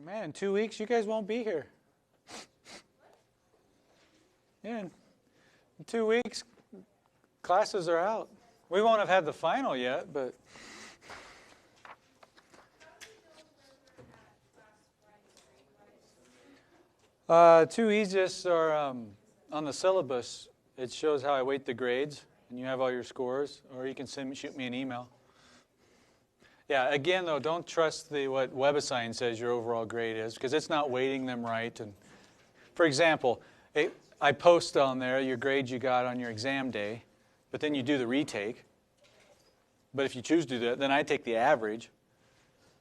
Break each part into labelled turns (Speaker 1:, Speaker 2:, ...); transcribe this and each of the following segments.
Speaker 1: man, in 2 weeks you guys won't be here. Yeah, in 2 weeks classes are out. We won't have had the final yet, but two easiest are on the syllabus. It shows how I weight the grades, and you have all your scores, or you can shoot me an email. Yeah, again, though, don't trust what WebAssign says your overall grade is, because it's not weighting them right. And for example, I post on there your grades you got on your exam day, but then you do the retake. But if you choose to do that, then I take the average,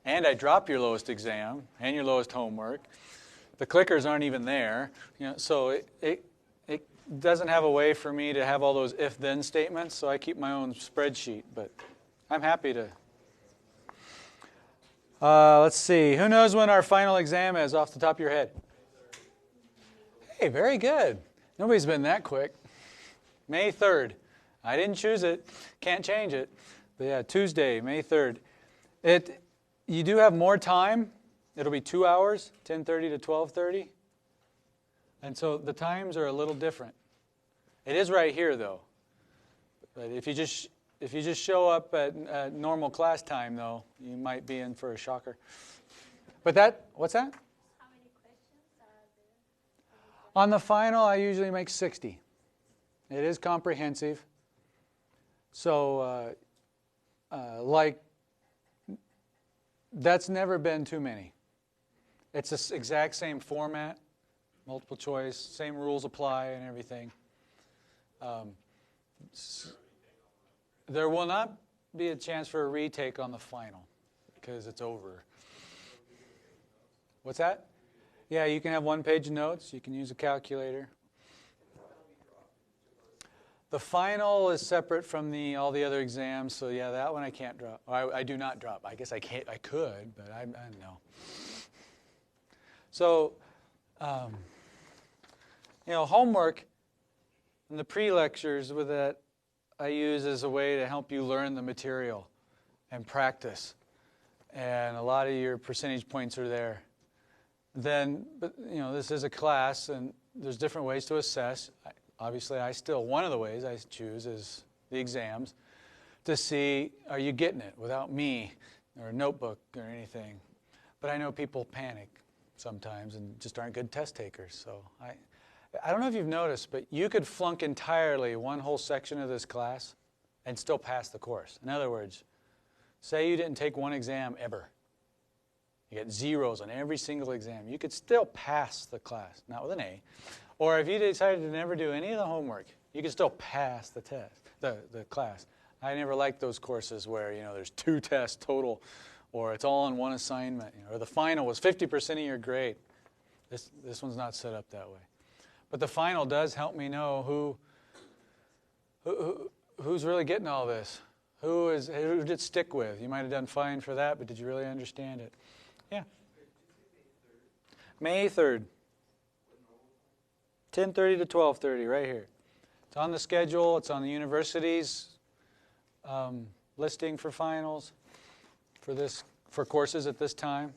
Speaker 1: and I drop your lowest exam and your lowest homework. The clickers aren't even there, so it doesn't have a way for me to have all those if-then statements, so I keep my own spreadsheet. But I'm happy to. Let's see. Who knows when our final exam is off the top of your head? Hey, very good. Nobody's been that quick. May 3rd. I didn't choose it. Can't change it. But yeah, Tuesday, May 3rd. You do have more time. It'll be 2 hours, 10:30 to 12:30. And so the times are a little different. It is right here, though. But if you just show up at normal class time, though, you might be in for a shocker. But what's that?
Speaker 2: How many questions are there?
Speaker 1: On the final, I usually make 60. It is comprehensive. So, that's never been too many. It's the exact same format, multiple choice, same rules apply and everything. There will not be a chance for a retake on the final because it's over. What's that? Yeah, you can have one-page notes. You can use a calculator. The final is separate from all the other exams, so yeah, that one I can't drop. I do not drop. I guess I could, but I don't know. So, homework and the pre-lectures with that I use as a way to help you learn the material and practice. And a lot of your percentage points are there. But this is a class, and there's different ways to assess. Obviously, one of the ways I choose is the exams to see, are you getting it without me or a notebook or anything. But I know people panic sometimes and just aren't good test takers. So I don't know if you've noticed, but you could flunk entirely one whole section of this class and still pass the course. In other words, say you didn't take one exam ever. You get zeros on every single exam. You could still pass the class, not with an A. Or if you decided to never do any of the homework, you could still pass the test, the class. I never liked those courses where, there's 2 tests total, or it's all on one assignment, or the final was 50% of your grade. This one's not set up that way. But the final does help me know who's really getting all this. Who did it stick with? You might have done fine for that, but did you really understand it? Yeah. May 3rd. 10:30 to 12:30, right here. It's on the schedule. It's on the university's listing for finals for courses at this time.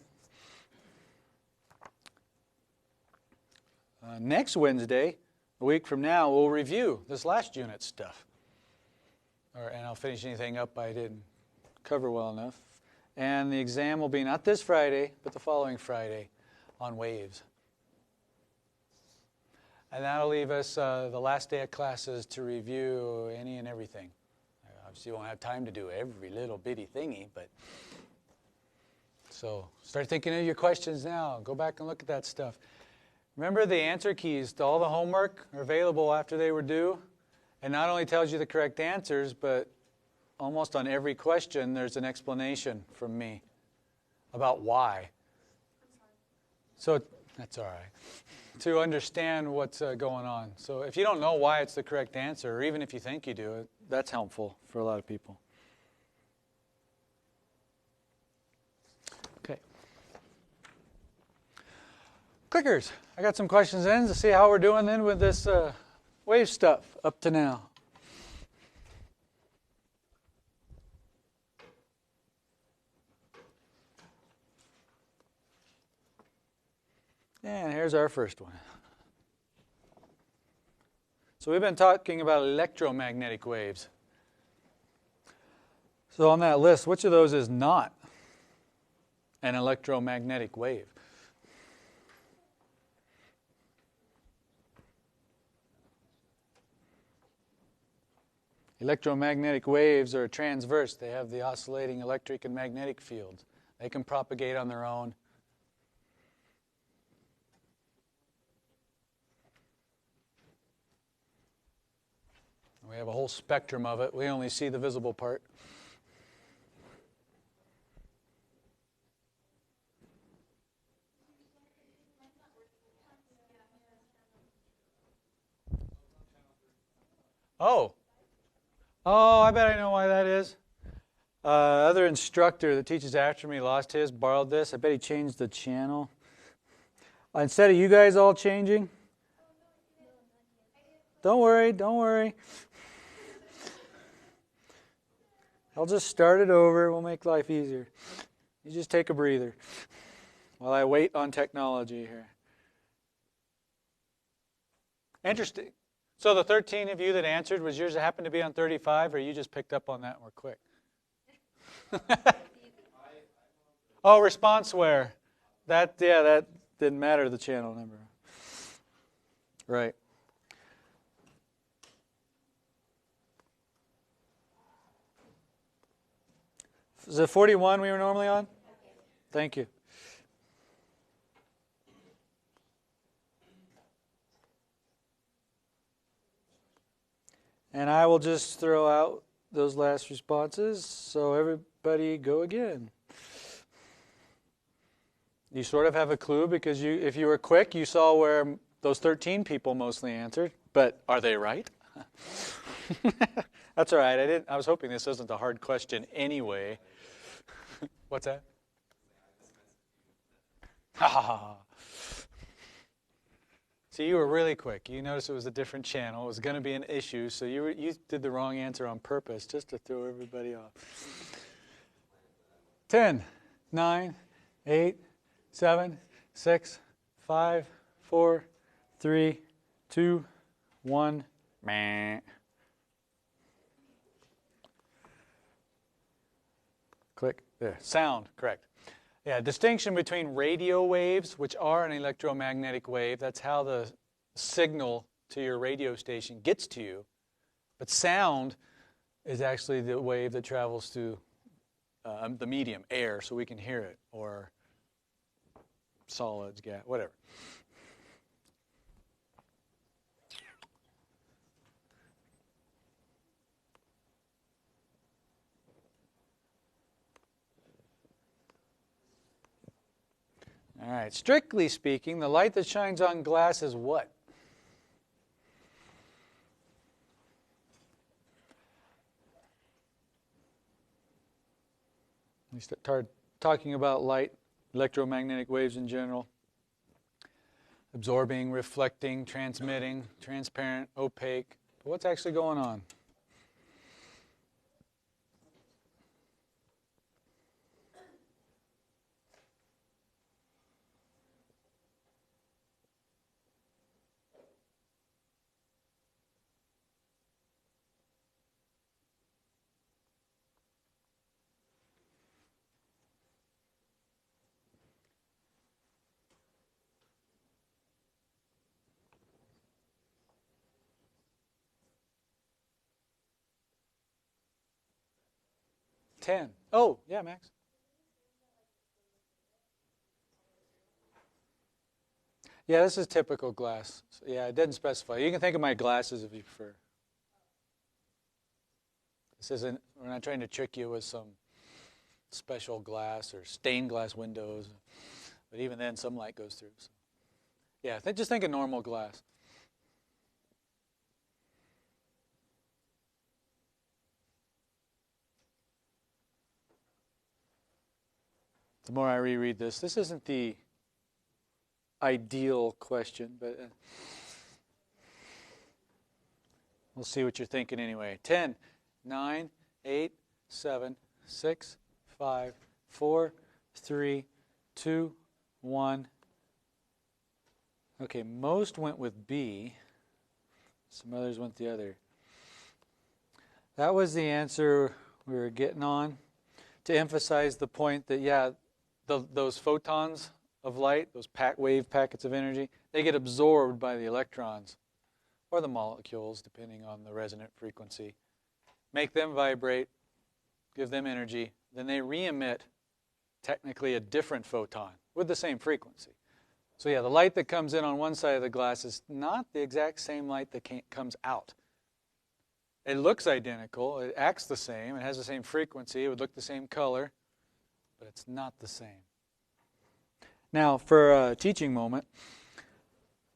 Speaker 1: Next Wednesday, a week from now, we'll review this last unit stuff. And I'll finish anything up I didn't cover well enough. And the exam will be not this Friday, but the following Friday on waves. And that'll leave us the last day of classes to review any and everything. Obviously, you won't have time to do every little bitty thingy, but so start thinking of your questions now. Go back and look at that stuff. Remember, the answer keys to all the homework are available after they were due. And not only tells you the correct answers, but almost on every question, there's an explanation from me about why. So that's all right. To understand what's going on. So if you don't know why it's the correct answer, or even if you think you do, that's helpful for a lot of people. Okay. Clickers. I got some questions in to see how we're doing then with this wave stuff up to now. And here's our first one. So we've been talking about electromagnetic waves. So on that list, which of those is not an electromagnetic wave? Electromagnetic waves are transverse. They have the oscillating electric and magnetic fields. They can propagate on their own. We have a whole spectrum of it. We only see the visible part. Oh, I bet I know why that is. Other instructor that teaches astronomy lost his, borrowed this. I bet he changed the channel. Instead of you guys all changing. Don't worry. I'll just start it over. We'll make life easier. You just take a breather while I wait on technology here. Interesting. So the 13 of you that answered, was yours happen to be on 35, or you just picked up on that and were quick? Oh, response where? That didn't matter, the channel number. Right. Is it 41 we were normally on? Thank you. And I will just throw out those last responses, so everybody go again. You sort of have a clue because if you were quick, you saw where those 13 people mostly answered, but are they right? That's all right. I was hoping this wasn't a hard question anyway. What's that? Ha ha ha. See, you were really quick. You noticed it was a different channel. It was going to be an issue, so you did the wrong answer on purpose just to throw everybody off. 10, 9, 8, 7, 6, 5, 4, 3, 2, 1. Meh. Click. There. Sound, correct. Yeah, distinction between radio waves, which are an electromagnetic wave. That's how the signal to your radio station gets to you. But sound is actually the wave that travels through the medium, air, so we can hear it, or solids, gas, whatever. All right, strictly speaking, the light that shines on glass is what? We start talking about light, electromagnetic waves in general. Absorbing, reflecting, transmitting, transparent, opaque. But what's actually going on? Ten. Oh, yeah, Max. Yeah, this is typical glass. So, yeah, it didn't specify. You can think of my glasses if you prefer. This isn't, we're not trying to trick you with some special glass or stained glass windows. But even then, some light goes through. So. Yeah, just think of normal glass. The more I reread this isn't the ideal question, but we'll see what you're thinking anyway. 10, 9, 8, 7, 6, 5, 4, 3, 2, 1. Okay, most went with B. Some others went the other. That was the answer we were getting on to emphasize the point that, yeah, those photons of light, those wave packets of energy, they get absorbed by the electrons or the molecules, depending on the resonant frequency. Make them vibrate, give them energy, then they re-emit technically a different photon with the same frequency. So yeah, the light that comes in on one side of the glass is not the exact same light that comes out. It looks identical, it acts the same, it has the same frequency, it would look the same color, but it's not the same. Now, for a teaching moment,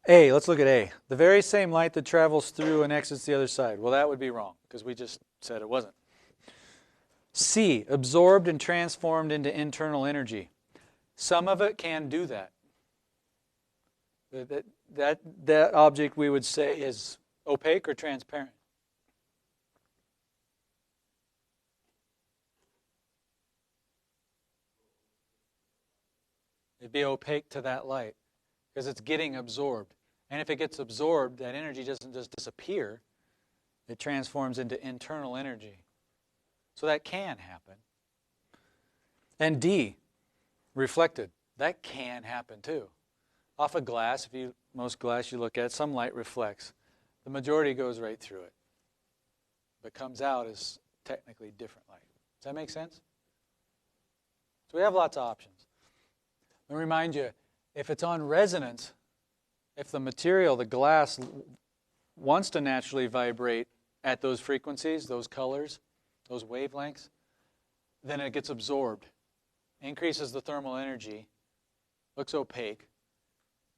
Speaker 1: A, let's look at A. The very same light that travels through and exits the other side. Well, that would be wrong, because we just said it wasn't. C, absorbed and transformed into internal energy. Some of it can do that. That object we would say is opaque or transparent. It'd be opaque to that light because it's getting absorbed. And if it gets absorbed, that energy doesn't just disappear. It transforms into internal energy. So that can happen. And D, reflected. That can happen too. Off a glass, most glass you look at, some light reflects. The majority goes right through it. But comes out as technically different light. Does that make sense? So we have lots of options. Let me remind you, if it's on resonance, if the material, the glass, wants to naturally vibrate at those frequencies, those colors, those wavelengths, then it gets absorbed, increases the thermal energy, looks opaque,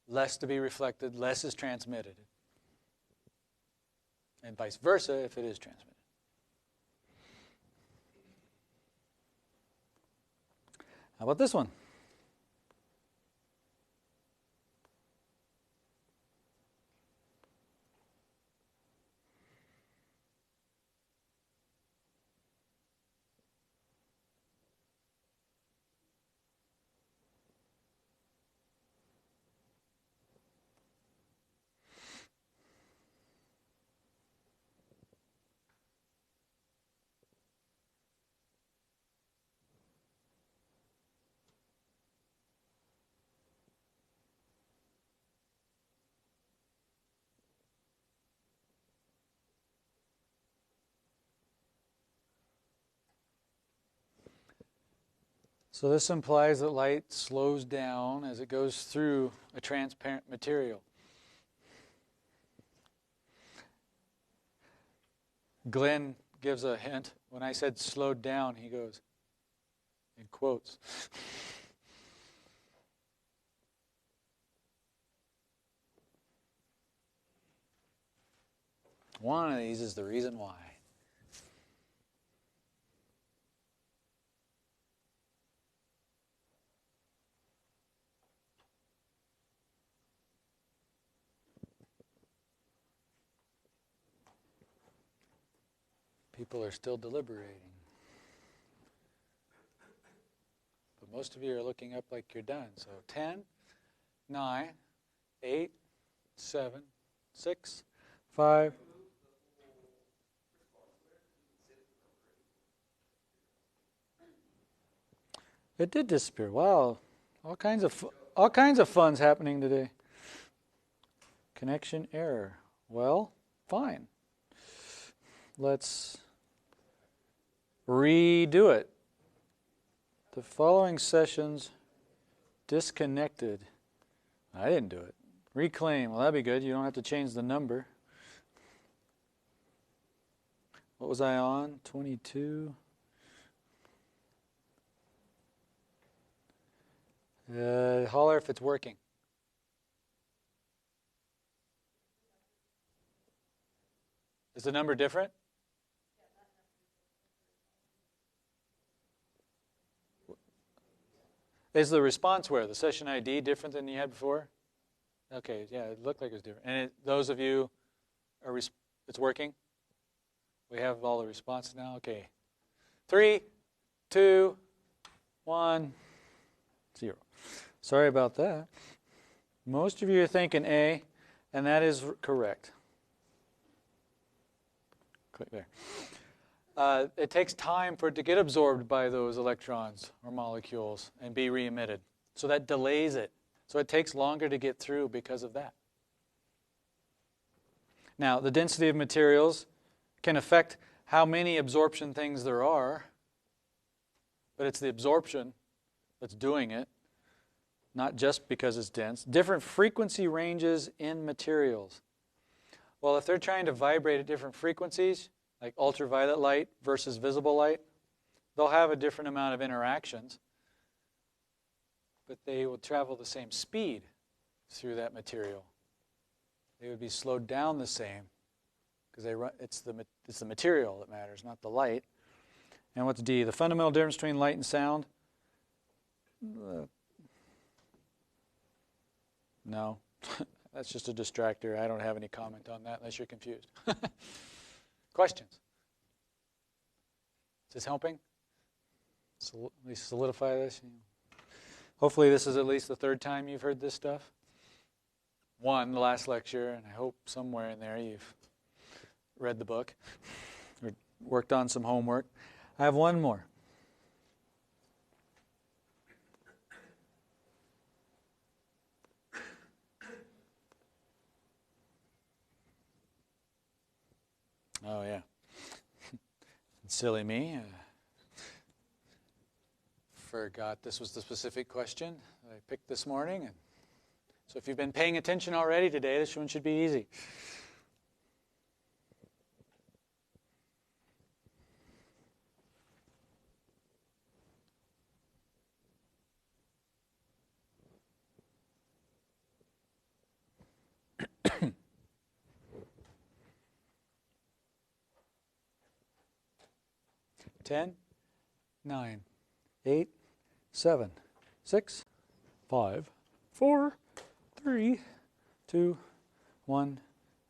Speaker 1: less to be reflected, less is transmitted. And vice versa if it is transmitted. How about this one? So this implies that light slows down as it goes through a transparent material. Glenn gives a hint. When I said slowed down, he goes, in quotes. One of these is the reason why. People are still deliberating. But most of you are looking up like you're done. So 10, 9, 8, 7, 6, 5. It did disappear. Wow. All kinds of fun's happening today. Connection error. Well, fine. Let's redo it. The following sessions disconnected. I didn't do it. Reclaim. Well, that'd be good. You don't have to change the number. What was I on? 22. Holler if it's working. Is the number different? Is the response where? The session ID different than you had before? Okay, yeah, it looked like it was different. And those of you, it's working? We have all the responses now? Okay. 3, 2, 1, 0. Sorry about that. Most of you are thinking A, and that is correct. Click there. It takes time for it to get absorbed by those electrons or molecules and be re-emitted. So that delays it. So it takes longer to get through because of that. Now, the density of materials can affect how many absorption things there are, but it's the absorption that's doing it, not just because it's dense. Different frequency ranges in materials. Well, if they're trying to vibrate at different frequencies, like ultraviolet light versus visible light, they'll have a different amount of interactions, but they will travel the same speed through that material. They would be slowed down the same because it's the material that matters, not the light. And what's D? The fundamental difference between light and sound? No. That's just a distractor. I don't have any comment on that unless you're confused. Questions? Is this helping? At least solidify this? Hopefully this is at least the third time you've heard this stuff. One, the last lecture, and I hope somewhere in there you've read the book or worked on some homework. I have one more. Oh, yeah. Silly me. Forgot this was the specific question that I picked this morning. And so if you've been paying attention already today, this one should be easy. Ten, 9, 8, 7, 6, 5, 4, 3, 2, 1,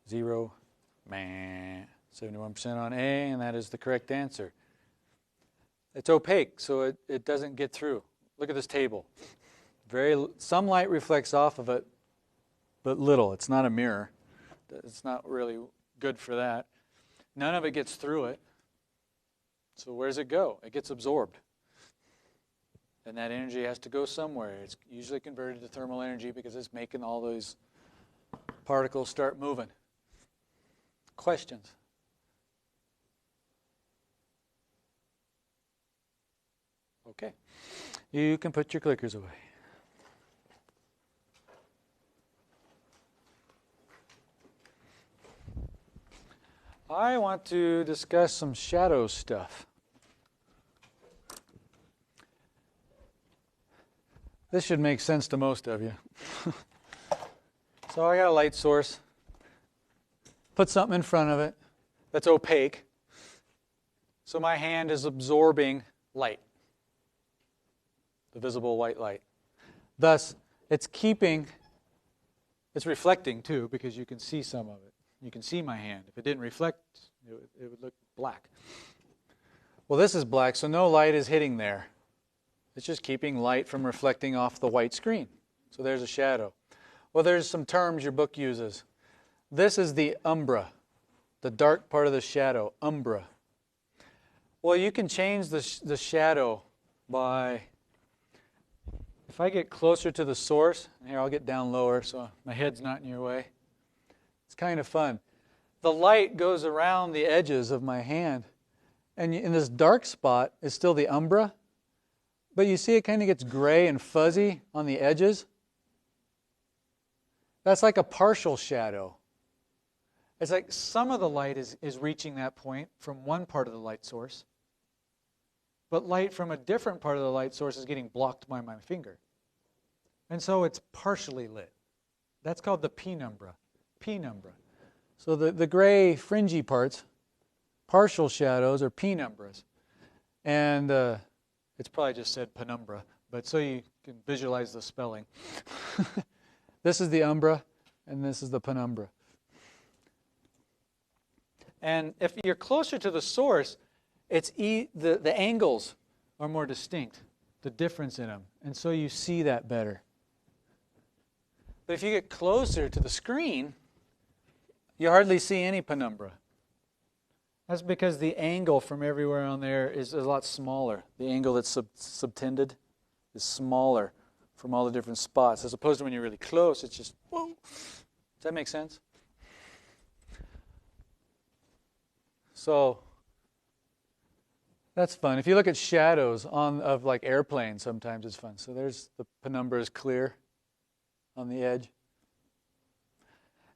Speaker 1: 0. 71% on A, and that is the correct answer. It's opaque, so it doesn't get through. Look at this table. Some light reflects off of it, but little. It's not a mirror. It's not really good for that. None of it gets through it. So where does it go? It gets absorbed. And that energy has to go somewhere. It's usually converted to thermal energy because it's making all those particles start moving. Questions? Okay. You can put your clickers away. I want to discuss some shadow stuff. This should make sense to most of you. So I got a light source. Put something in front of it that's opaque. So my hand is absorbing light, the visible white light. Thus, it's reflecting too, because you can see some of it. You can see my hand. If it didn't reflect, it would look black. Well, this is black, so no light is hitting there. It's just keeping light from reflecting off the white screen. So there's a shadow. Well, there's some terms your book uses. This is the umbra, the dark part of the shadow, umbra. Well, you can change the shadow by, if I get closer to the source, here I'll get down lower so my head's not in your way. It's kind of fun. The light goes around the edges of my hand, and in this dark spot is still the umbra, but you see it kind of gets gray and fuzzy on the edges. That's like a partial shadow. It's like some of the light is reaching that point from one part of the light source, but light from a different part of the light source is getting blocked by my finger. And so it's partially lit. That's called the penumbra. Penumbra. So the gray fringy parts, partial shadows, are penumbras. And it's probably just said penumbra, but so you can visualize the spelling. This is the umbra, and this is the penumbra. And if you're closer to the source, the angles are more distinct, the difference in them. And so you see that better. But if you get closer to the screen, you hardly see any penumbra. That's because the angle from everywhere on there is a lot smaller. The angle that's subtended is smaller from all the different spots, as opposed to when you're really close, it's just, whoa. Does that make sense? So that's fun. If you look at shadows of like airplanes, sometimes it's fun. So there's the penumbra is clear on the edge.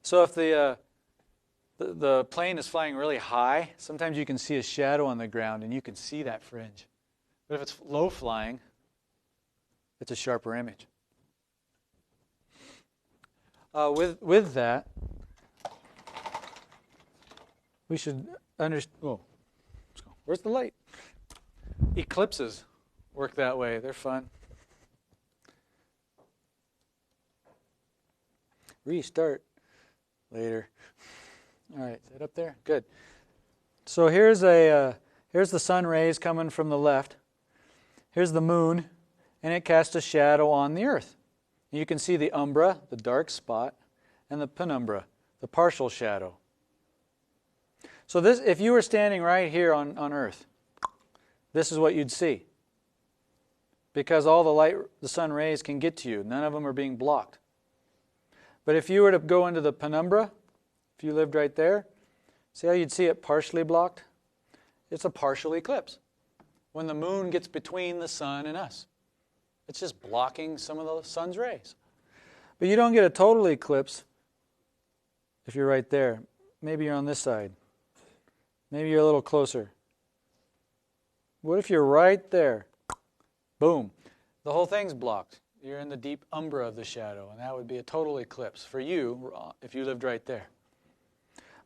Speaker 1: So if the plane is flying really high, sometimes you can see a shadow on the ground and you can see that fringe. But if it's low flying, it's a sharper image. With that, we should understand. Oh, let's go. Where's the light? Eclipses work that way. They're fun. Restart later. All right, is it up there? Good. So here's the sun rays coming from the left. Here's the moon, and it casts a shadow on the earth. You can see the umbra, the dark spot, and the penumbra, the partial shadow. So this, if you were standing right here on Earth, this is what you'd see. Because all the light, the sun rays can get to you. None of them are being blocked. But if you were to go into the penumbra, if you lived right there, see how you'd see it partially blocked? It's a partial eclipse. When the moon gets between the sun and us. It's just blocking some of the sun's rays. But you don't get a total eclipse if you're right there. Maybe you're on this side. Maybe you're a little closer. What if you're right there? Boom. The whole thing's blocked. You're in the deep umbra of the shadow, and that would be a total eclipse for you if you lived right there.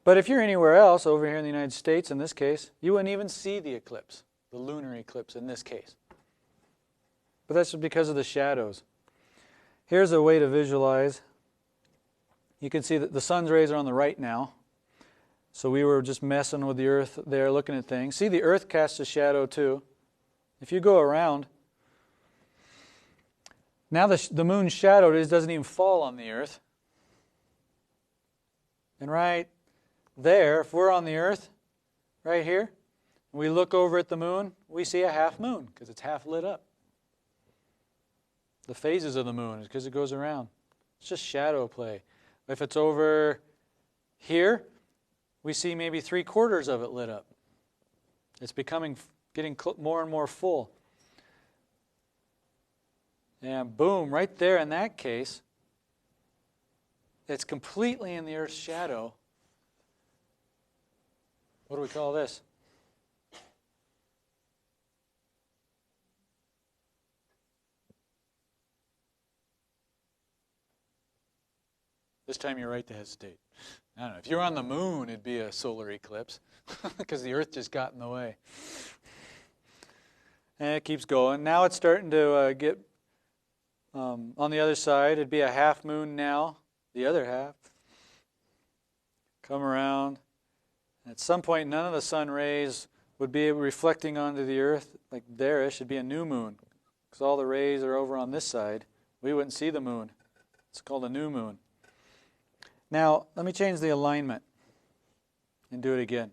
Speaker 1: But if you're anywhere else, over here in the United States in this case, you wouldn't even see the eclipse, the lunar eclipse in this case. But that's because of the shadows. Here's a way to visualize. You can see that the sun's rays are on the right now. So we were just messing with the earth there, looking at things. See, the earth casts a shadow too. If you go around, now the moon's shadow doesn't even fall on the earth. And right there, if we're on the earth, right here, and we look over at the moon, we see a half moon because it's half lit up. The phases of the moon is because it goes around. It's just shadow play. If it's over here, we see maybe 3/4 of it lit up. It's getting more and more full. And boom, right there in that case, it's completely in the Earth's shadow. What do we call this? This time you're right to hesitate. I don't know. If you're on the moon, it'd be a solar eclipse because the Earth just got in the way. And it keeps going. Now it's starting to get on the other side. It'd be a half moon now. The other half. Come around. And at some point, none of the sun rays would be reflecting onto the Earth. Like there, it should be a new moon because all the rays are over on this side. We wouldn't see the moon. It's called a new moon. Now, let me change the alignment and do it again.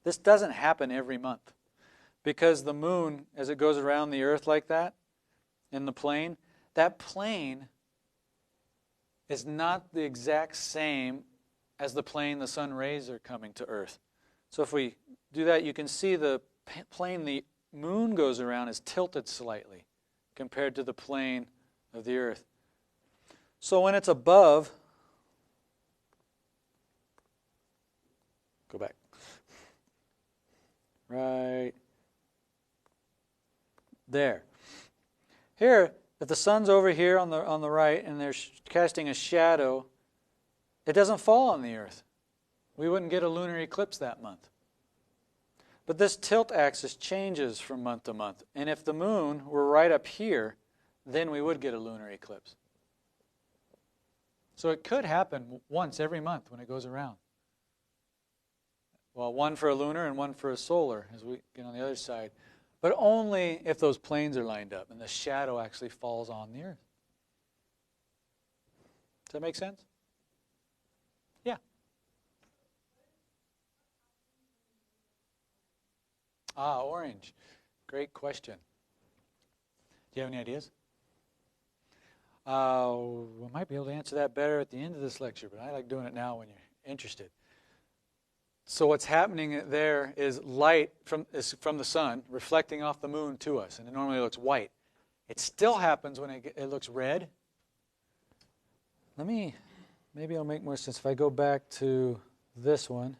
Speaker 1: This doesn't happen every month because the moon, as it goes around the Earth like that, in the plane, that plane is not the exact same as the plane the sun rays are coming to Earth. So if we do that, you can see the plane the moon goes around is tilted slightly compared to the plane of the Earth. So when it's above, go back. Right there. Here, if the sun's over here on the right and they're casting a shadow, it doesn't fall on the Earth. We wouldn't get a lunar eclipse that month. But this tilt axis changes from month to month. And if the moon were right up here, then we would get a lunar eclipse. So it could happen once every month when it goes around. Well, one for a lunar and one for a solar, as we get on the other side. But only if those planes are lined up and the shadow actually falls on the Earth. that make sense? Yeah. Orange. Great question. Do you have any ideas? We might be able to answer that better at the end of this lecture, but I like doing it now when you're interested. So what's happening there is light from the sun reflecting off the moon to us, and it normally looks white. It still happens when it looks red. Maybe it'll make more sense if I go back to this one.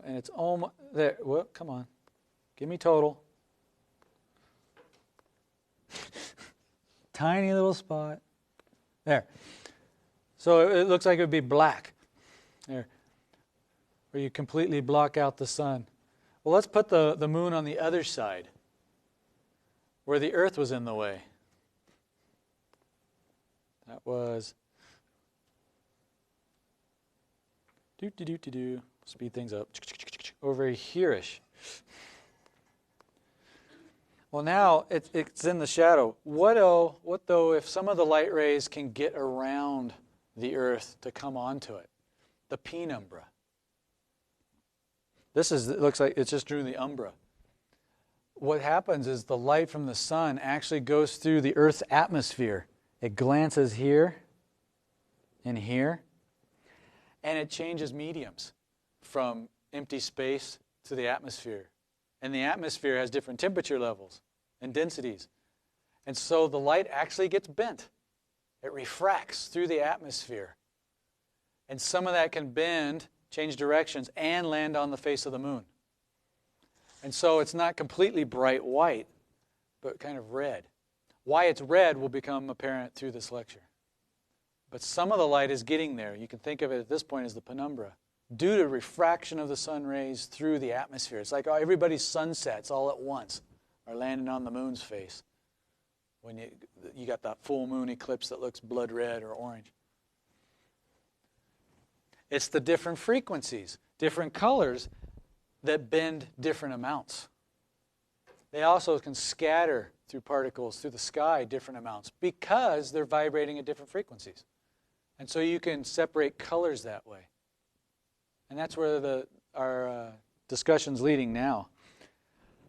Speaker 1: And it's almost there. Well, come on. Give me total. Tiny little spot. There. So it looks like it would be black. There. Where you completely block out the sun. Well, let's put the moon on the other side, where the Earth was in the way. That was... Speed things up. Over here-ish. Well, now it's in the shadow. What though if some of the light rays can get around the Earth to come onto it? The penumbra. It looks like it's just drew the umbra. What happens is the light from the sun actually goes through the Earth's atmosphere. It glances here and here, and it changes mediums from empty space to the atmosphere. And the atmosphere has different temperature levels and densities. And so the light actually gets bent. It refracts through the atmosphere. And some of that can bend, change directions, and land on the face of the moon. And so it's not completely bright white, but kind of red. Why it's red will become apparent through this lecture. But some of the light is getting there. You can think of it at this point as the penumbra, due to refraction of the sun rays through the atmosphere. It's like everybody's sunsets all at once are landing on the moon's face when you got that full moon eclipse that looks blood red or orange. It's the different frequencies, different colors that bend different amounts. They also can scatter through particles through the sky different amounts because they're vibrating at different frequencies. And so you can separate colors that way. And that's where our discussion's leading now.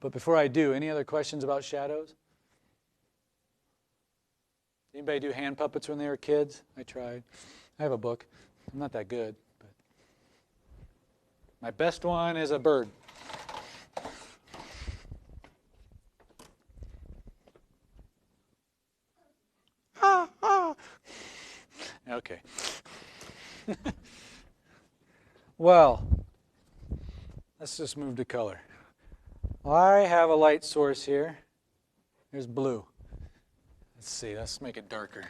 Speaker 1: But before I do, any other questions about shadows? Anybody do hand puppets when they were kids? I tried. I have a book. I'm not that good. But my best one is a bird. Okay. Well, let's just move to color. I have a light source here. Here's blue. Let's see, let's make it darker.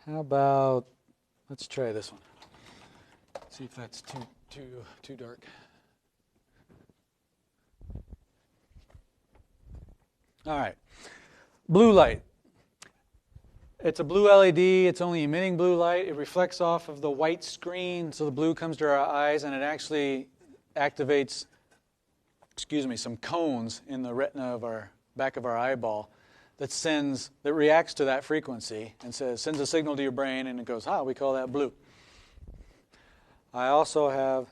Speaker 1: How about, let's try this one. See if that's too dark. All right. Blue light. It's a blue LED. It's only emitting blue light. It reflects off of the white screen, so the blue comes to our eyes, and it actually activates, some cones in the retina of our back of our eyeball that reacts to that frequency and sends a signal to your brain, and it goes, we call that blue. I also have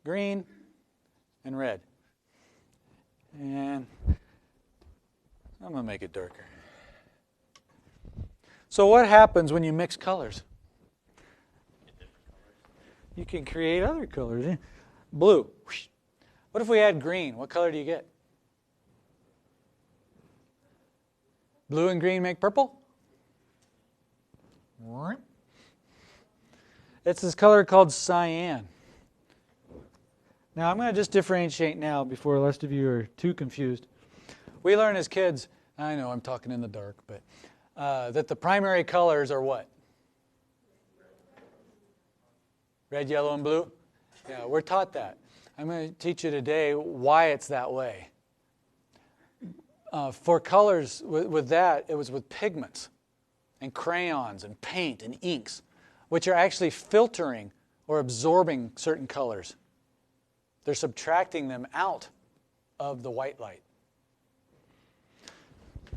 Speaker 1: green and red. And I'm going to make it darker. So what happens when you mix colors? You can create other colors. Blue. What if we add green? What color do you get? Blue and green make purple? It's this color called cyan. Now I'm going to just differentiate now before the rest of you are too confused. We learn as kids, I know I'm talking in the dark, but that the primary colors are what? Red, yellow, and blue? Yeah, we're taught that. I'm going to teach you today why it's that way. For colors, with that, it was with pigments and crayons and paint and inks, which are actually filtering or absorbing certain colors. They're subtracting them out of the white light.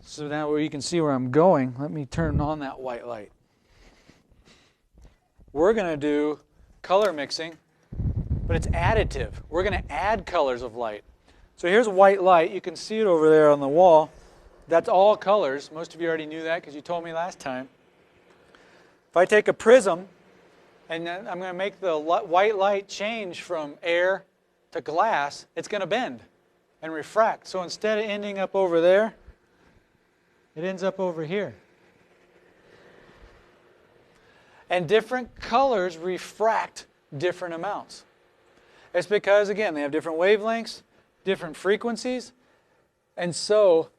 Speaker 1: So now where you can see where I'm going, let me turn on that white light. We're going to do color mixing, but it's additive. We're going to add colors of light. So here's white light. You can see it over there on the wall. That's all colors. Most of you already knew that because you told me last time. If I take a prism, and then I'm going to make the white light change from air to glass, it's going to bend and refract. So instead of ending up over there, it ends up over here. And different colors refract different amounts. It's because, again, they have different wavelengths, different frequencies. And so,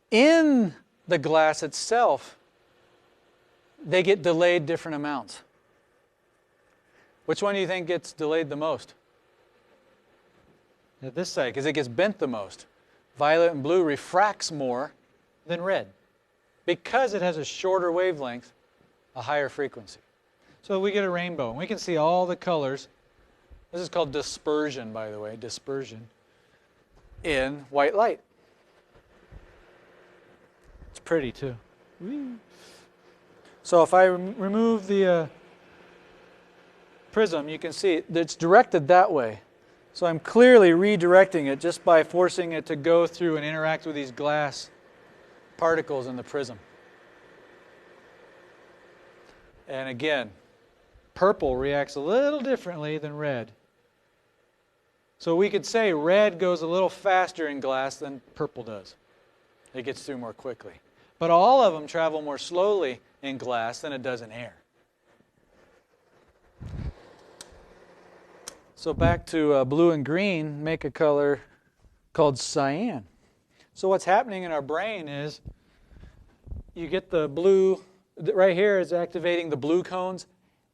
Speaker 1: in the glass itself, they get delayed different amounts. Which one do you think gets delayed the most? At this side, because it gets bent the most. Violet and blue refracts more than red because it has a shorter wavelength, a higher frequency. So we get a rainbow, and we can see all the colors. This is called dispersion, by the way, dispersion in white light. It's pretty too. So if I remove the prism, you can see it's directed that way. So I'm clearly redirecting it just by forcing it to go through and interact with these glass particles in the prism. And again, purple reacts a little differently than red. So we could say red goes a little faster in glass than purple does. It gets through more quickly. But all of them travel more slowly in glass than it does in air. So back to blue and green, make a color called cyan. So what's happening in our brain is you get the blue, right here is activating the blue cones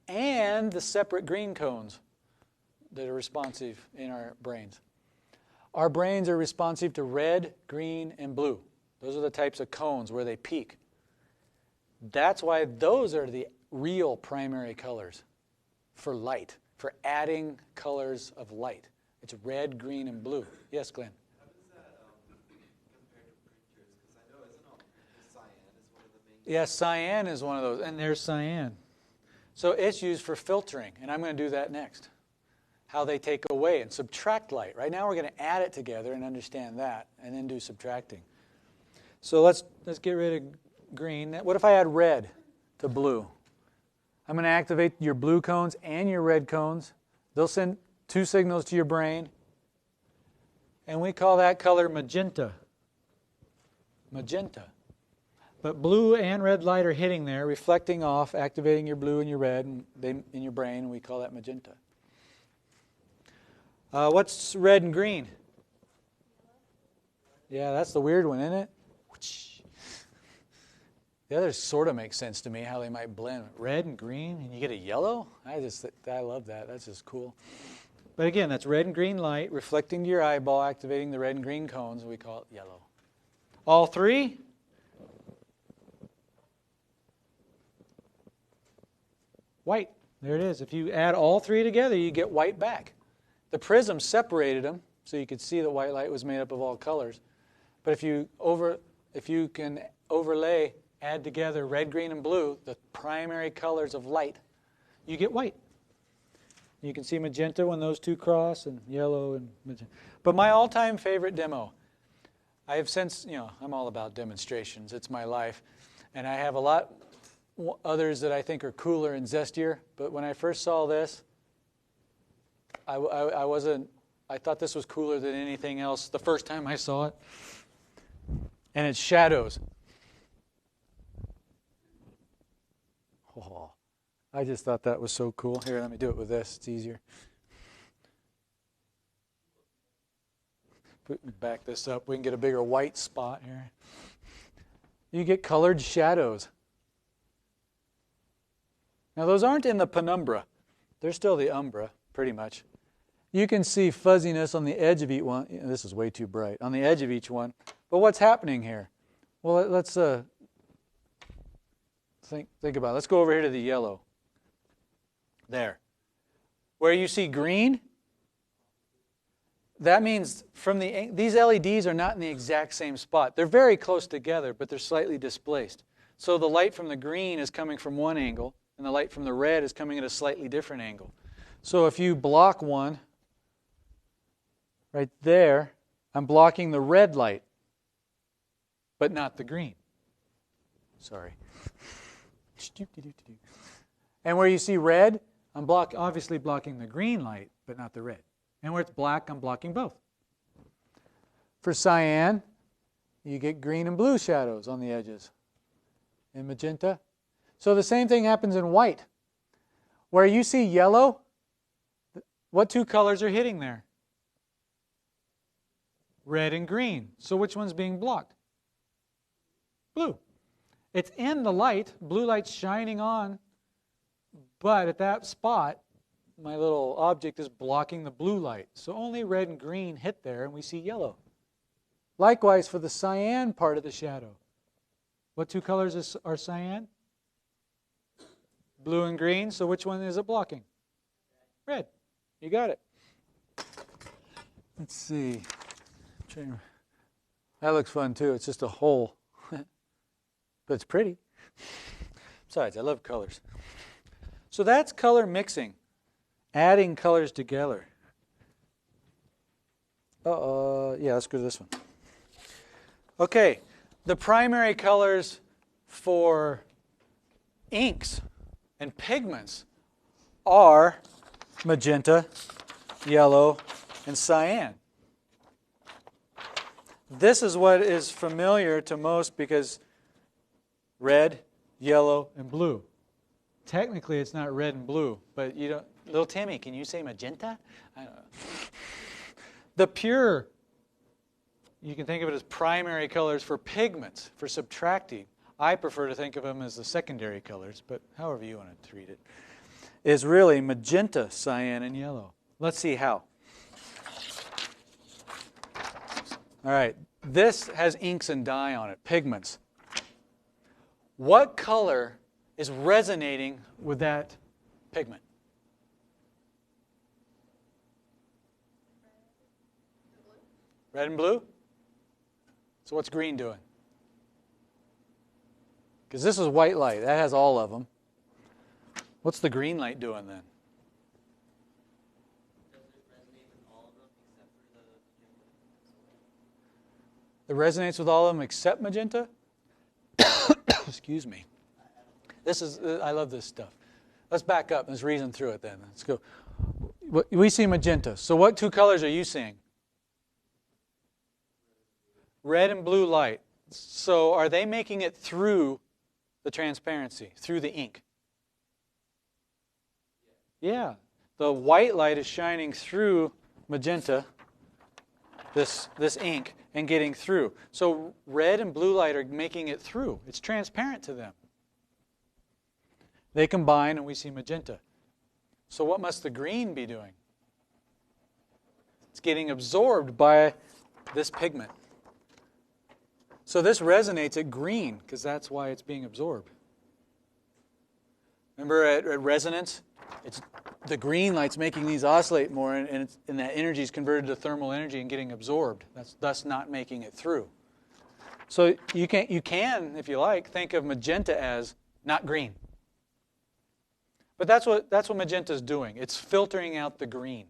Speaker 1: and the separate green cones that are responsive in our brains. Our brains are responsive to red, green, and blue. Those are the types of cones where they peak. That's why those are the real primary colors for light, for adding colors of light. It's red, green, and blue. Yes, Glenn?
Speaker 3: How does that compare to precursors? Because I know, isn't cyan is one of the main...
Speaker 1: Yes, cyan is one of those. And there's cyan. So it's used for filtering, and I'm going to do that next. How they take away and subtract light. Right now we're going to add it together and understand that, and then do subtracting. So let's get rid of green. What if I add red to blue? I'm going to activate your blue cones and your red cones. They'll send two signals to your brain. And we call that color magenta. Magenta. But blue and red light are hitting there, reflecting off, activating your blue and your red in your brain, and we call that magenta. What's red and green? Yeah, that's the weird one, isn't it? The others sort of make sense to me, how they might blend. Red and green, and you get a yellow? I love that. That's just cool. But again, that's red and green light reflecting to your eyeball, activating the red and green cones, and we call it yellow. All three? White. There it is. If you add all three together, you get white back. The prism separated them, so you could see that white light was made up of all colors. But if you can overlay, add together red, green, and blue, the primary colors of light, you get white. You can see magenta when those two cross, and yellow and magenta. But my all-time favorite demo, I have since, I'm all about demonstrations. It's my life. And I have a lot others that I think are cooler and zestier. But when I first saw this, I thought this was cooler than anything else the first time I saw it. And it's shadows. Oh, I just thought that was so cool. Here, let me do it with this. It's easier. Back this up. We can get a bigger white spot here. You get colored shadows. Now, those aren't in the penumbra. They're still the umbra, pretty much. You can see fuzziness on the edge of each one. This is way too bright. On the edge of each one. But what's happening here? Well, let's think about it. Let's go over here to the yellow. There. Where you see green, that means these LEDs are not in the exact same spot. They're very close together, but they're slightly displaced. So the light from the green is coming from one angle, and the light from the red is coming at a slightly different angle. So if you block one right there, I'm blocking the red light, but not the green. Sorry. And where you see red, I'm obviously blocking the green light, but not the red. And where it's black, I'm blocking both. For cyan, you get green and blue shadows on the edges. In magenta. So the same thing happens in white. Where you see yellow, what two colors are hitting there? Red and green. So which one's being blocked? Blue. It's in the light. Blue light's shining on. But at that spot, my little object is blocking the blue light. So only red and green hit there, and we see yellow. Likewise for the cyan part of the shadow. What two colors are cyan? Blue and green. So which one is it blocking? Red. You got it. Let's see. That looks fun too. It's just a hole. But it's pretty. Besides, I love colors. So that's color mixing. Adding colors together. Yeah, let's go to this one. Okay, the primary colors for inks and pigments are magenta, yellow, and cyan. This is what is familiar to most because red, yellow, and blue. Technically, it's not red and blue, but you don't. Little Timmy, can you say magenta? I don't know. The pure, you can think of it as primary colors for pigments, for subtractive. I prefer to think of them as the secondary colors, but however you want to treat it, is really magenta, cyan, and yellow. Let's see how. All right, this has inks and dye on it, pigments. What color is resonating with that pigment? Red and blue? So what's green doing? Because this is white light. That has all of them. What's the green light doing then? It resonates with all of them except magenta? Excuse me. I love this stuff. Let's back up. Let's reason through it then. Let's go. We see magenta. So what two colors are you seeing? Red and blue light. So are they making it through the transparency, through the ink? Yeah. The white light is shining through magenta, this ink, and getting through. So red and blue light are making it through. It's transparent to them. They combine and we see magenta. So what must the green be doing? It's getting absorbed by this pigment. So this resonates at green because that's why it's being absorbed. Remember at resonance, it's the green light's making these oscillate more, and that energy is converted to thermal energy and getting absorbed. That's thus not making it through. So you can, if you like, think of magenta as not green. But that's what magenta is doing. It's filtering out the green.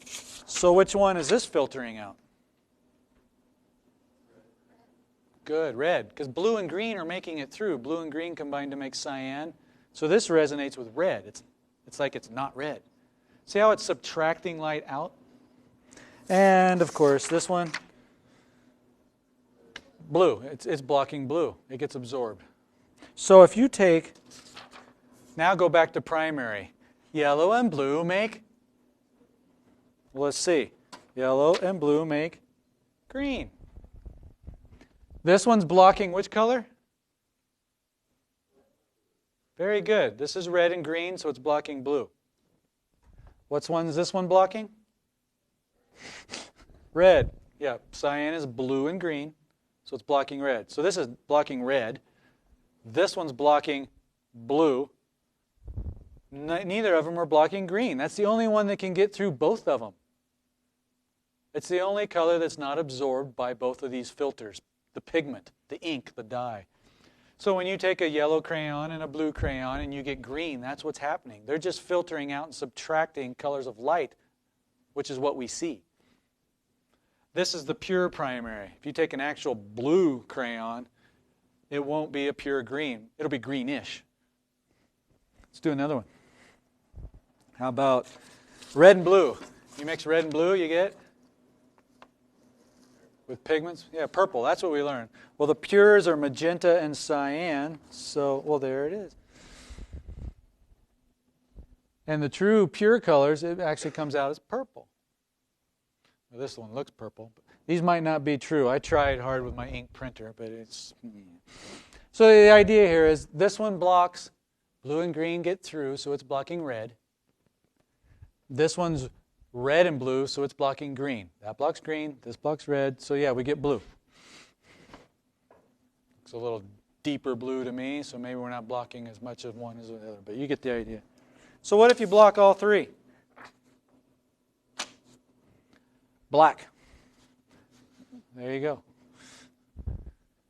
Speaker 1: So which one is this filtering out? Good, red. Because blue and green are making it through. Blue and green combine to make cyan. So this resonates with red. It's like it's not red. See how it's subtracting light out? And of course, this one, blue. It's blocking blue. It gets absorbed. So if you take, now go back to primary. Yellow and blue make, well, let's see. Yellow and blue make green. This one's blocking which color? Very good. This is red and green, so it's blocking blue. What's one is this one blocking? Red. Yeah, cyan is blue and green, so it's blocking red. So this is blocking red. This one's blocking blue. Neither of them are blocking green. That's the only one that can get through both of them. It's the only color that's not absorbed by both of these filters, the pigment, the ink, the dye. So when you take a yellow crayon and a blue crayon and you get green, that's what's happening. They're just filtering out and subtracting colors of light, which is what we see. This is the pure primary. If you take an actual blue crayon, it won't be a pure green. It'll be greenish. Let's do another one. How about red and blue? You mix red and blue, you get? With pigments? Yeah, purple. That's what we learned. Well, the pures are magenta and cyan. So, well, there it is. And the true pure colors, it actually comes out as purple. Well, this one looks purple. These might not be true. I tried hard with my ink printer, but it's... So the idea here is this one blocks, blue and green get through, so it's blocking red. This one's red and blue, so it's blocking green. That blocks green, this blocks red, so yeah, we get blue. It's a little deeper blue to me, so maybe we're not blocking as much of one as the other, but you get the idea. So what if you block all three? Black. There you go.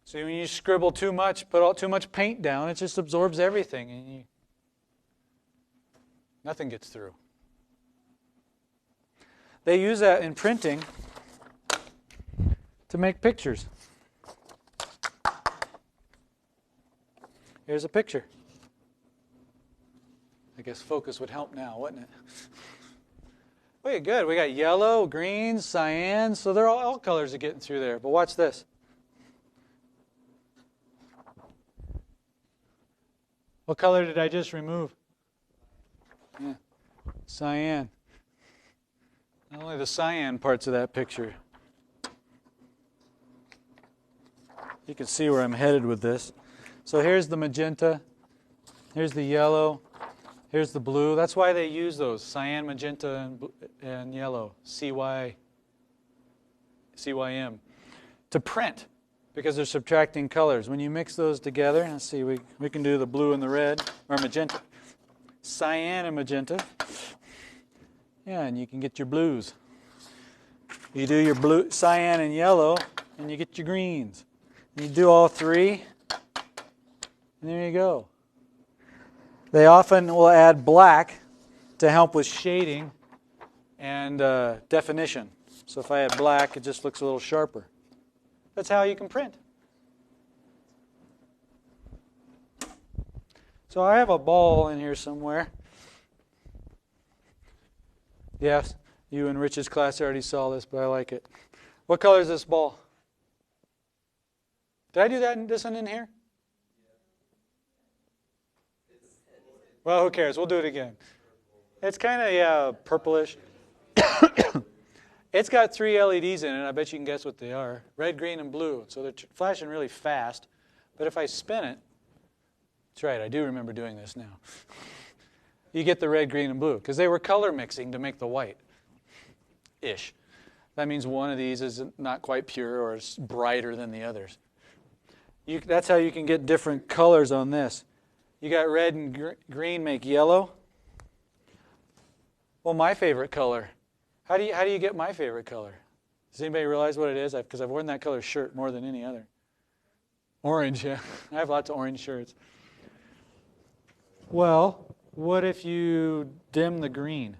Speaker 1: So when you scribble too much, put too much paint down, it just absorbs everything, and nothing gets through. They use that in printing to make pictures. Here's a picture. I guess focus would help now, wouldn't it? Okay, good. We got yellow, green, cyan, so they're all colors are getting through there. But watch this. What color did I just remove? Yeah, cyan. Not only the cyan parts of that picture. You can see where I'm headed with this. So here's the magenta, here's the yellow, here's the blue. That's why they use those, cyan, magenta, and yellow, CYM, to print, because they're subtracting colors. When you mix those together, let's see, we can do the blue and the red, or magenta. Cyan and magenta. Yeah, and you can get your blues. You do your blue, cyan and yellow, and you get your greens. And you do all three, and there you go. They often will add black to help with shading and definition. So if I add black, it just looks a little sharper. That's how you can print. So I have a ball in here somewhere. Yes, you in Rich's class already saw this, but I like it. What color is this ball? Did I do this one in here? Well, who cares? We'll do it again. It's kind of, yeah, purplish. It's got 3 LEDs in it. I bet you can guess what they are. Red, green, and blue. So they're flashing really fast. But if I spin it, that's right, I do remember doing this now. You get the red, green, and blue, because they were color mixing to make the white-ish. That means one of these is not quite pure or it's brighter than the others. That's how you can get different colors on this. You got red and green make yellow. Well, my favorite color. How do you get my favorite color? Does anybody realize what it is? Because I've worn that color shirt more than any other. Orange, yeah. I have lots of orange shirts. Well, what if you dim the green?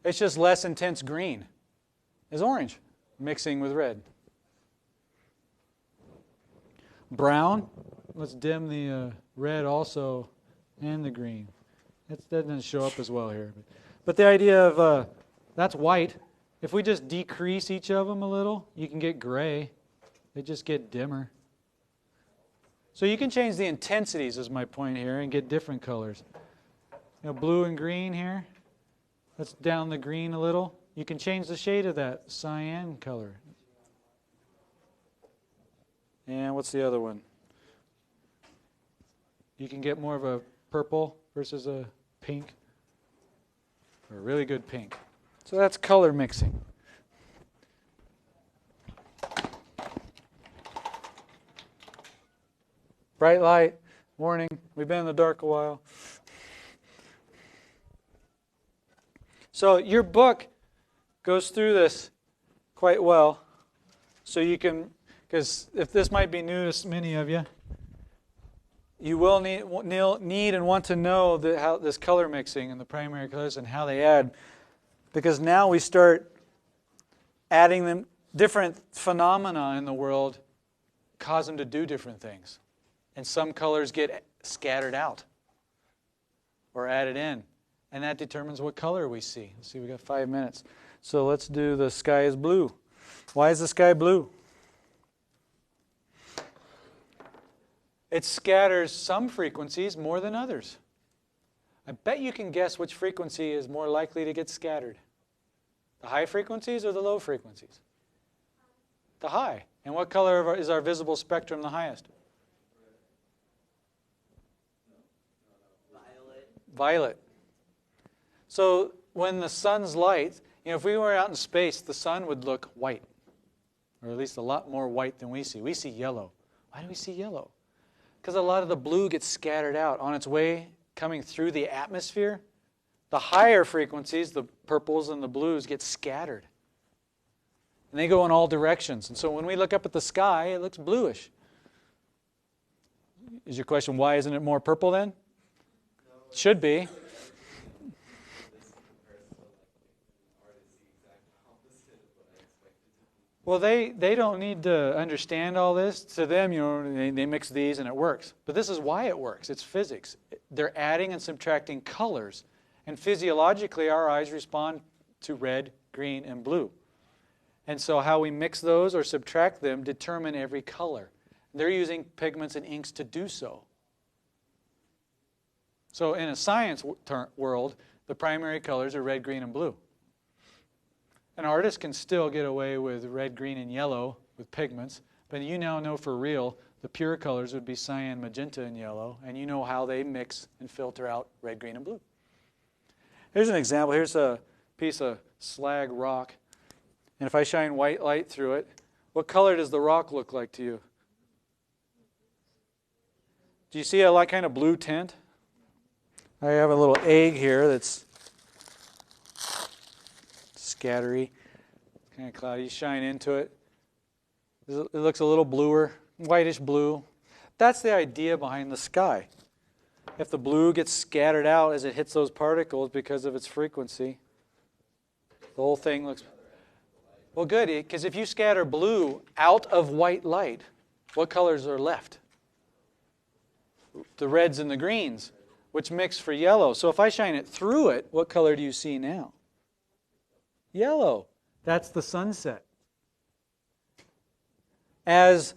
Speaker 1: It's just less intense green. It's orange mixing with red. Brown, let's dim the red also and the green. That doesn't show up as well here. But the idea of, that's white. If we just decrease each of them a little, you can get gray. They just get dimmer. So you can change the intensities, is my point here, and get different colors. You know, blue and green here. Let's down the green a little. You can change the shade of that cyan color. And what's the other one? You can get more of a purple versus a pink. Or a really good pink. So that's color mixing. Bright light, Warning, we've been in the dark a while. So your book goes through this quite well. So you can, because if this might be new to many of you, you will need and want to know how this color mixing and the primary colors and how they add. Because now we start adding them, different phenomena in the world cause them to do different things. And some colors get scattered out or added in. And that determines what color we see. Let's see, we got 5 minutes. So let's do the sky is blue. Why is the sky blue? It scatters some frequencies more than others. I bet you can guess which frequency is more likely to get scattered. The high frequencies or the low frequencies? The high. And what color is our visible spectrum the highest? Violet. So when the sun's light, if we were out in space, the sun would look white. Or at least a lot more white than we see. We see yellow. Why do we see yellow? Because a lot of the blue gets scattered out on its way coming through the atmosphere. The higher frequencies, the purples and the blues, get scattered. And they go in all directions. And so when we look up at the sky, it looks bluish. Is your question, why isn't it more purple then? It should be. Well, they don't need to understand all this. To them, they mix these and it works. But this is why it works. It's physics. They're adding and subtracting colors. And physiologically, our eyes respond to red, green, and blue. And so how we mix those or subtract them determine every color. They're using pigments and inks to do so. So in a science world, the primary colors are red, green, and blue. An artist can still get away with red, green, and yellow with pigments, but you now know for real the pure colors would be cyan, magenta, and yellow, and you know how they mix and filter out red, green, and blue. Here's an example. Here's a piece of slag rock, and if I shine white light through it, what color does the rock look like to you? Do you see a light kind of blue tint? I have a little egg here that's scattery, kind of cloudy. You shine into it. It looks a little bluer, whitish blue. That's the idea behind the sky. If the blue gets scattered out as it hits those particles because of its frequency, the whole thing looks... Well, good, because if you scatter blue out of white light, what colors are left? The reds and the greens, which mix for yellow. So if I shine it through it, what color do you see now? Yellow. That's the sunset. As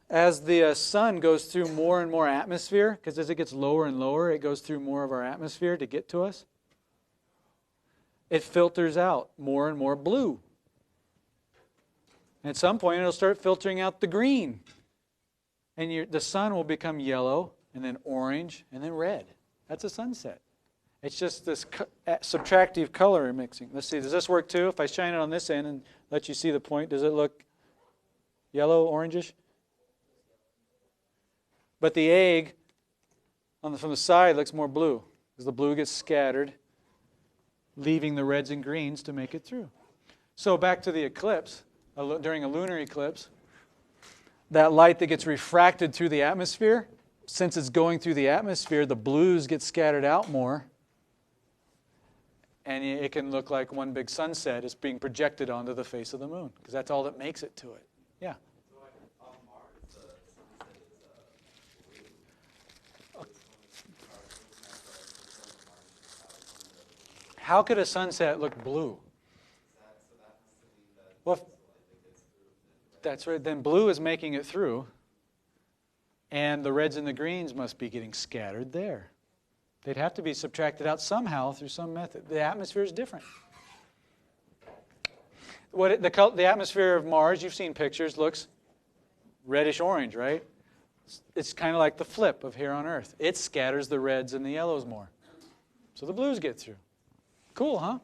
Speaker 1: the sun goes through more and more atmosphere, because as it gets lower and lower, it goes through more of our atmosphere to get to us, it filters out more and more blue. And at some point, it'll start filtering out the green. And the sun will become yellow, and then orange, and then red. That's a sunset. It's just this subtractive color mixing. Let's see, does this work too? If I shine it on this end and let you see the point, does it look yellow, orangish? But the egg from the side looks more blue, because the blue gets scattered, leaving the reds and greens to make it through. So back to the eclipse, during a lunar eclipse, that light that gets refracted through the atmosphere, since it's going through the atmosphere, the blues get scattered out more, and it can look like one big sunset is being projected onto the face of the moon, because that's all that makes it to it. Yeah?
Speaker 3: So on Mars, the sunset is blue.
Speaker 1: How could a sunset look blue? Well, that's right. Then blue is making it through, and the reds and the greens must be getting scattered there. They'd have to be subtracted out somehow through some method. The atmosphere is different. The atmosphere of Mars, you've seen pictures, looks reddish-orange, right? It's kind of like the flip of here on Earth. It scatters the reds and the yellows more. So the blues get through. Cool, huh?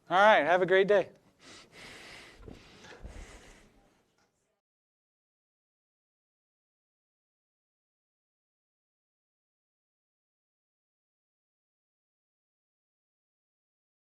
Speaker 1: All right, have a great day.